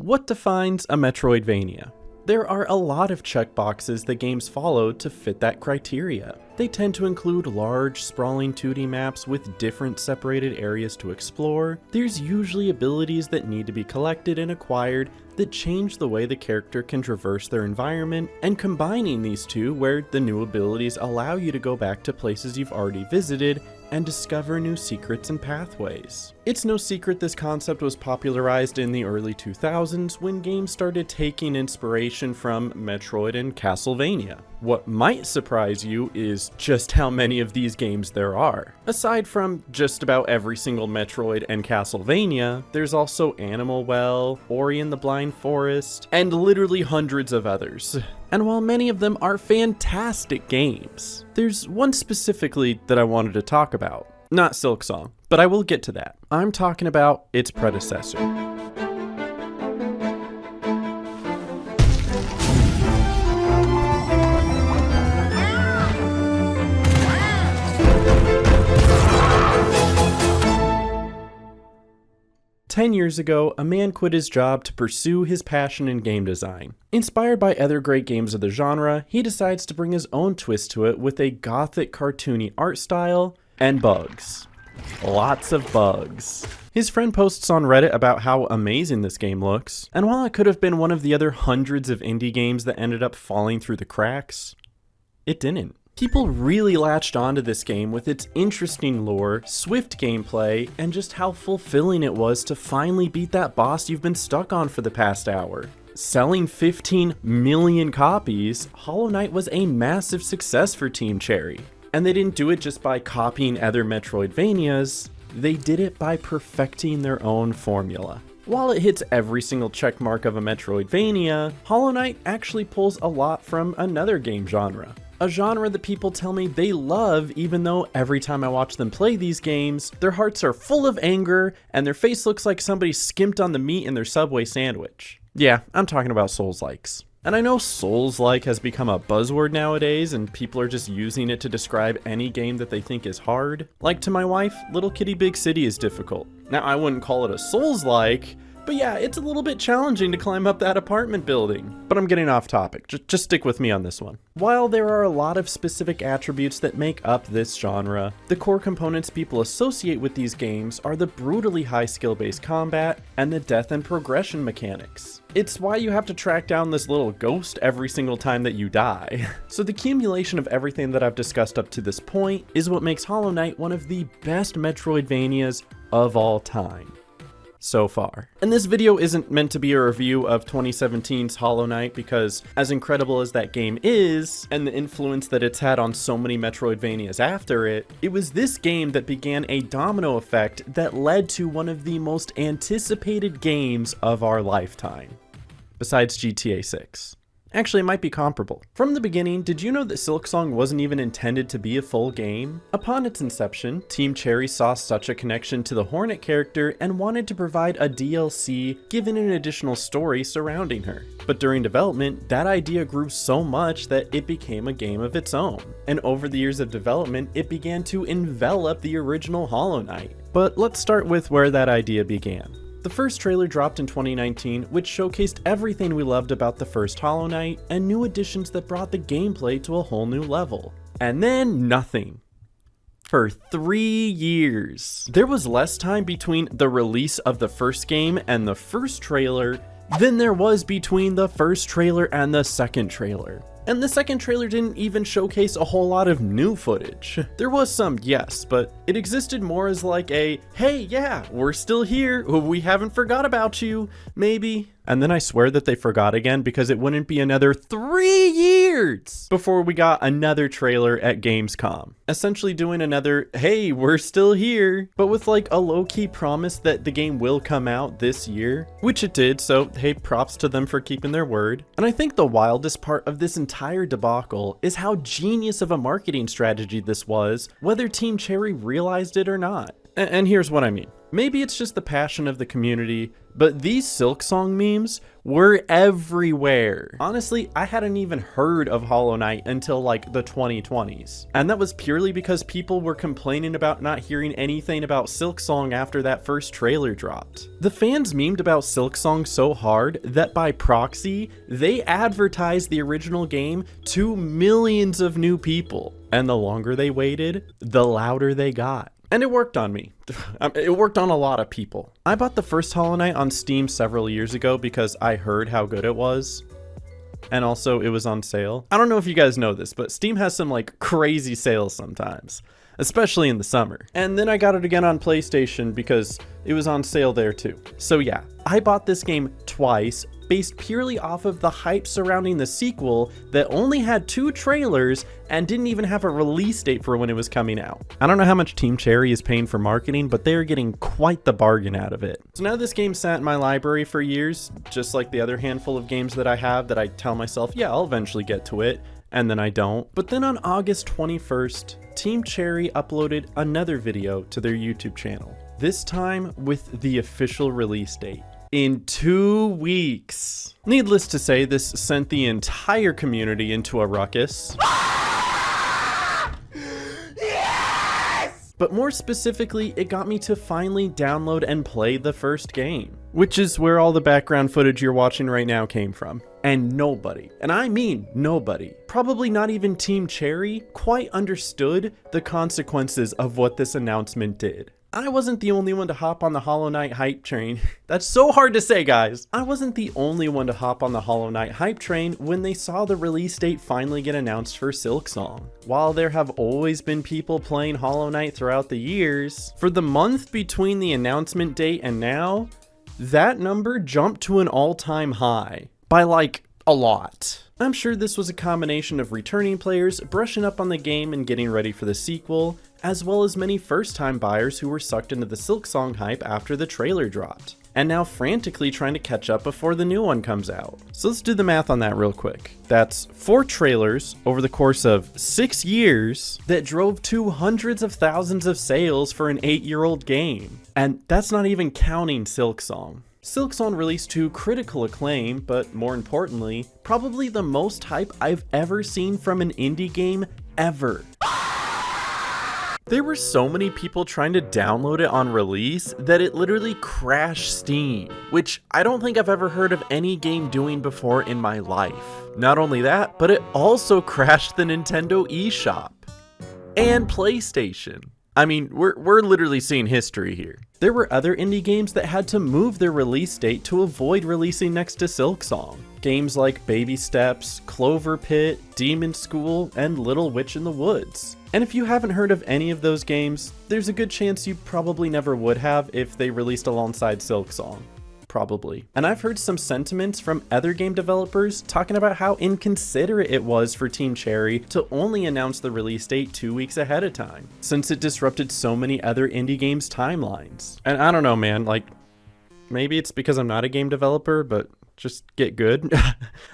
What defines a Metroidvania? There are a lot of checkboxes that games follow to fit that criteria. They tend to include large, sprawling 2D maps with different separated areas to explore. There's usually abilities that need to be collected and acquired that change the way the character can traverse their environment, and combining these two where the new abilities allow you to go back to places you've already visited and discover new secrets and pathways. It's no secret this concept was popularized in the early 2000s when games started taking inspiration from Metroid and Castlevania. What might surprise you is just how many of these games there are. Aside from just about every single Metroid and Castlevania, there's also Animal Well, Ori and the Blind Forest, and literally hundreds of others. And while many of them are fantastic games, there's one specifically that I wanted to talk about. Not Silksong, but I will get to that. I'm talking about its predecessor. "10 years ago, a man quit his job to pursue his passion in game design. Inspired by other great games of the genre, he decides to bring his own twist to it with a gothic cartoony art style and bugs. Lots of bugs. His friend posts on Reddit about how amazing this game looks, and while it could have been one of the other hundreds of indie games that ended up falling through the cracks, it didn't. People really latched onto this game with its interesting lore, swift gameplay, and just how fulfilling it was to finally beat that boss you've been stuck on for the past hour. Selling 15 million copies, Hollow Knight was a massive success for Team Cherry. And they didn't do it just by copying other Metroidvanias, they did it by perfecting their own formula. While it hits every single checkmark of a Metroidvania, Hollow Knight actually pulls a lot from another game genre. A genre that people tell me they love, even though every time I watch them play these games, their hearts are full of anger and their face looks like somebody skimped on the meat in their Subway sandwich. Yeah, I'm talking about Souls-likes. And I know Souls-like has become a buzzword nowadays and people are just using it to describe any game that they think is hard. Like to my wife, Little Kitty Big City is difficult. Now I wouldn't call it a Souls-like, but yeah, it's a little bit challenging to climb up that apartment building. But I'm getting off topic, just stick with me on this one. While there are a lot of specific attributes that make up this genre, the core components people associate with these games are the brutally high skill-based combat and the death and progression mechanics. It's why you have to track down this little ghost every single time that you die. So the accumulation of everything that I've discussed up to this point is what makes Hollow Knight one of the best Metroidvanias of all time. So far. And this video isn't meant to be a review of 2017's Hollow Knight because as incredible as that game is, and the influence that it's had on so many Metroidvanias after it, it was this game that began a domino effect that led to one of the most anticipated games of our lifetime. Besides GTA 6. Actually, it might be comparable. From the beginning, did you know that Silksong wasn't even intended to be a full game? Upon its inception, Team Cherry saw such a connection to the Hornet character and wanted to provide a DLC given an additional story surrounding her. But during development, that idea grew so much that it became a game of its own. And over the years of development, it began to envelop the original Hollow Knight. But let's start with where that idea began. The first trailer dropped in 2019, which showcased everything we loved about the first Hollow Knight and new additions that brought the gameplay to a whole new level. And then nothing. For 3 years. There was less time between the release of the first game and the first trailer than there was between the first trailer and the second trailer. And the second trailer didn't even showcase a whole lot of new footage. There was some, yes, but it existed more as like a, hey, yeah, we're still here, we haven't forgot about you, maybe. And then I swear that they forgot again because it wouldn't be another 3 years before we got another trailer at Gamescom. Essentially doing another, hey, we're still here, but with like a low-key promise that the game will come out this year, which it did, so hey, props to them for keeping their word. And I think the wildest part of this entire debacle is how genius of a marketing strategy this was, whether Team Cherry realized it or not. And here's what I mean. Maybe it's just the passion of the community, but these Silksong memes were everywhere. Honestly, I hadn't even heard of Hollow Knight until like the 2020s. And that was purely because people were complaining about not hearing anything about Silksong after that first trailer dropped. The fans memed about Silksong so hard that by proxy, they advertised the original game to millions of new people. And the longer they waited, the louder they got. And it worked on me. It worked on a lot of people. I bought the first Hollow Knight on Steam several years ago because I heard how good it was. And also it was on sale. I don't know if you guys know this, but Steam has some like crazy sales sometimes, especially in the summer. And then I got it again on PlayStation because it was on sale there too. So yeah, I bought this game twice, based purely off of the hype surrounding the sequel that only had 2 trailers and didn't even have a release date for when it was coming out. I don't know how much Team Cherry is paying for marketing, but they're getting quite the bargain out of it. So now this game sat in my library for years, just like the other handful of games that I have that I tell myself, yeah, I'll eventually get to it, and then I don't. But then on August 21st, Team Cherry uploaded another video to their YouTube channel, this time with the official release date. In 2 weeks. Needless to say, this sent the entire community into a ruckus. Yes! But more specifically, it got me to finally download and play the first game, which is where all the background footage you're watching right now came from. And nobody, and I mean nobody, probably not even Team Cherry, quite understood the consequences of what this announcement did. I wasn't the only one to hop on the Hollow Knight hype train. That's so hard to say, guys. I wasn't the only one to hop on the Hollow Knight hype train when they saw the release date finally get announced for Silksong. While there have always been people playing Hollow Knight throughout the years, for the month between the announcement date and now, that number jumped to an all-time high. By like, a lot. I'm sure this was a combination of returning players brushing up on the game and getting ready for the sequel, as well as many first-time buyers who were sucked into the Silksong hype after the trailer dropped, and now frantically trying to catch up before the new one comes out. So let's do the math on that real quick. That's 4 trailers over the course of 6 years that drove to hundreds of thousands of sales for an 8-year-old game. And that's not even counting Silksong. Silksong released to critical acclaim, but more importantly, probably the most hype I've ever seen from an indie game ever. There were so many people trying to download it on release that it literally crashed Steam, which I don't think I've ever heard of any game doing before in my life. Not only that, but it also crashed the Nintendo eShop and PlayStation. I mean, we're literally seeing history here. There were other indie games that had to move their release date to avoid releasing next to Silksong. Games like Baby Steps, Clover Pit, Demon School, and Little Witch in the Woods. And if you haven't heard of any of those games, there's a good chance you probably never would have if they released alongside Silksong. Probably. And I've heard some sentiments from other game developers talking about how inconsiderate it was for Team Cherry to only announce the release date 2 weeks ahead of time, since it disrupted so many other indie games' timelines. And I don't know, man, like, maybe it's because I'm not a game developer, but just get good.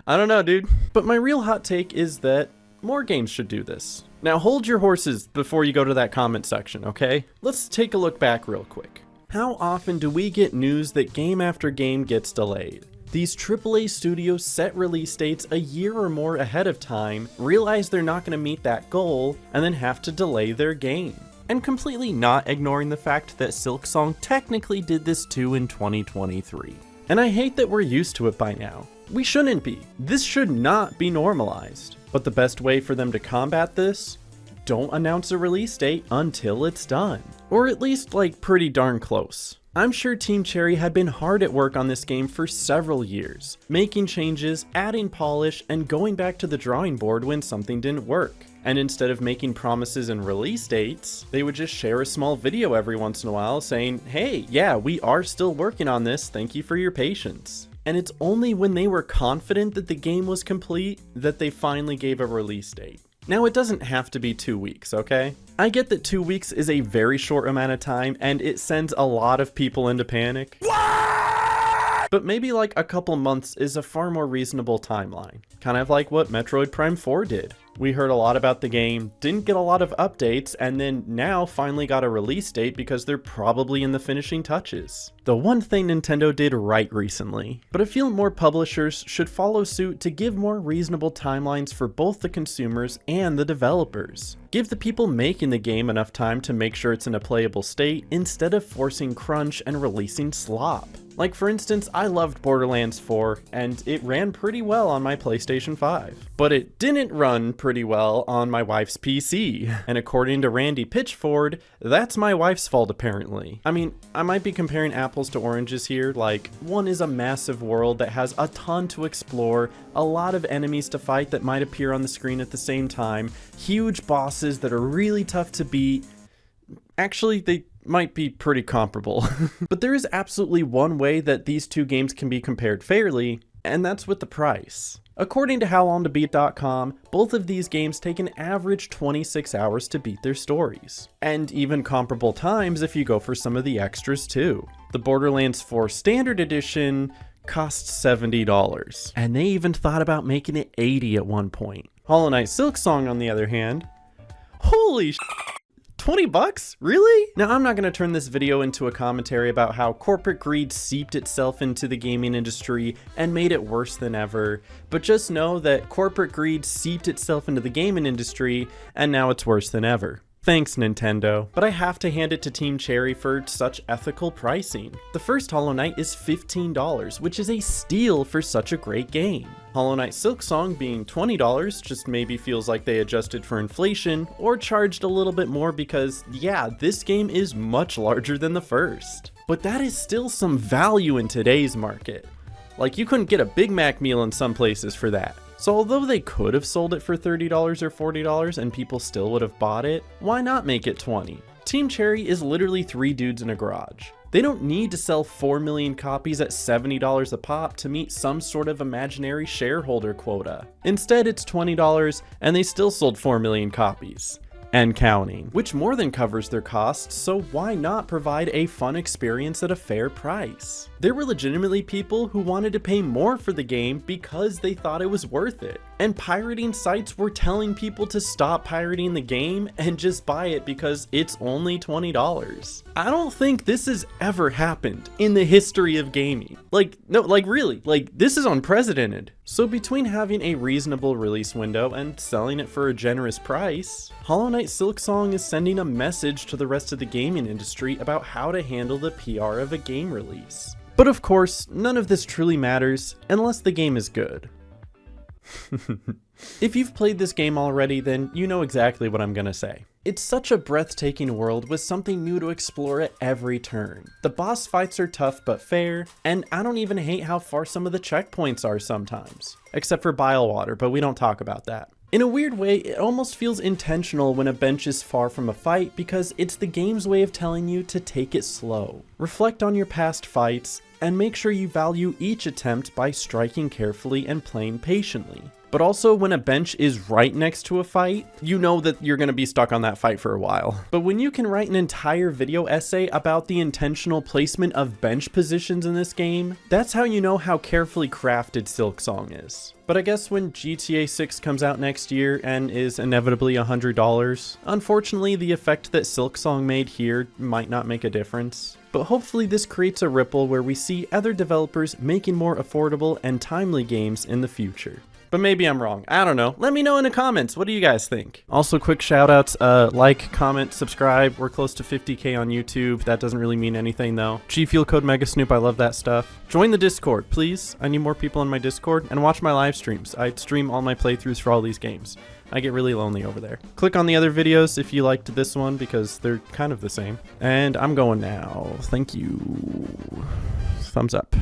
I don't know, dude. But my real hot take is that more games should do this. Now hold your horses before you go to that comment section, okay? Let's take a look back real quick. How often do we get news that game after game gets delayed? These AAA studios set release dates a year or more ahead of time, realize they're not going to meet that goal, and then have to delay their game. And completely not ignoring the fact that Silksong technically did this too in 2023. And I hate that we're used to it by now. We shouldn't be. This should not be normalized. But the best way for them to combat this? Don't announce a release date until it's done. Or at least like pretty darn close. I'm sure Team Cherry had been hard at work on this game for several years, making changes, adding polish, and going back to the drawing board when something didn't work. And instead of making promises and release dates, they would just share a small video every once in a while saying, hey, yeah, we are still working on this, thank you for your patience. And it's only when they were confident that the game was complete that they finally gave a release date. Now, it doesn't have to be 2 weeks, okay? I get that 2 weeks is a very short amount of time and it sends a lot of people into panic. What? But maybe like a couple months is a far more reasonable timeline. Kind of like what Metroid Prime 4 did. We heard a lot about the game, didn't get a lot of updates, and then now finally got a release date because they're probably in the finishing touches. The one thing Nintendo did right recently. But I feel more publishers should follow suit to give more reasonable timelines for both the consumers and the developers. Give the people making the game enough time to make sure it's in a playable state instead of forcing crunch and releasing slop. Like for instance, I loved Borderlands 4 and it ran pretty well on my PlayStation 5. But it didn't run pretty well on my wife's PC. And according to Randy Pitchford, that's my wife's fault apparently. I mean, I might be comparing apples to oranges here, like one is a massive world that has a ton to explore, a lot of enemies to fight that might appear on the screen at the same time, huge bosses that are really tough to beat. Actually, they might be pretty comparable. But there is absolutely one way that these two games can be compared fairly, and that's with the price. According to HowLongToBeat.com, both of these games take an average 26 hours to beat their stories. And even comparable times if you go for some of the extras too. The Borderlands 4 Standard Edition costs $70, and they even thought about making it $80 at one point. Hollow Knight Silksong, on the other hand, holy sh**, 20 bucks? Really? Now, I'm not going to turn this video into a commentary about how corporate greed seeped itself into the gaming industry and made it worse than ever, but just know that corporate greed seeped itself into the gaming industry and now it's worse than ever. Thanks, Nintendo. But I have to hand it to Team Cherry for such ethical pricing. The first Hollow Knight is $15, which is a steal for such a great game. Hollow Knight Silksong being $20 just maybe feels like they adjusted for inflation or charged a little bit more because, yeah, this game is much larger than the first. But that is still some value in today's market. Like, you couldn't get a Big Mac meal in some places for that. So although they could have sold it for $30 or $40 and people still would have bought it, why not make it $20? Team Cherry is literally 3 dudes in a garage. They don't need to sell 4 million copies at $70 a pop to meet some sort of imaginary shareholder quota. Instead, it's $20 and they still sold 4 million copies. And counting, which more than covers their costs, so why not provide a fun experience at a fair price? There were legitimately people who wanted to pay more for the game because they thought it was worth it. And pirating sites were telling people to stop pirating the game and just buy it because it's only $20. I don't think this has ever happened in the history of gaming. Really, this is unprecedented. So between having a reasonable release window and selling it for a generous price, Hollow Knight Silksong is sending a message to the rest of the gaming industry about how to handle the PR of a game release. But of course, none of this truly matters unless the game is good. If you've played this game already, then you know exactly what I'm gonna say. It's such a breathtaking world with something new to explore at every turn. The boss fights are tough but fair, and I don't even hate how far some of the checkpoints are sometimes. Except for Bilewater, but we don't talk about that. In a weird way, it almost feels intentional when a bench is far from a fight because it's the game's way of telling you to take it slow. Reflect on your past fights, and make sure you value each attempt by striking carefully and playing patiently. But also, when a bench is right next to a fight, you know that you're going to be stuck on that fight for a while. But when you can write an entire video essay about the intentional placement of bench positions in this game, that's how you know how carefully crafted Silksong is. But I guess when GTA 6 comes out next year and is inevitably $100, unfortunately the effect that Silksong made here might not make a difference. But hopefully this creates a ripple where we see other developers making more affordable and timely games in the future. But maybe I'm wrong. I don't know. Let me know in the comments. What do you guys think? Also, quick shout outs. Like, comment, subscribe. We're close to 50K on YouTube. That doesn't really mean anything though. G Fuel Code Mega Snoop. I love that stuff. Join the Discord, please. I need more people in my Discord. And watch my live streams. I stream all my playthroughs for all these games. I get really lonely over there. Click on the other videos if you liked this one because they're kind of the same. And I'm going now. Thank you. Thumbs up.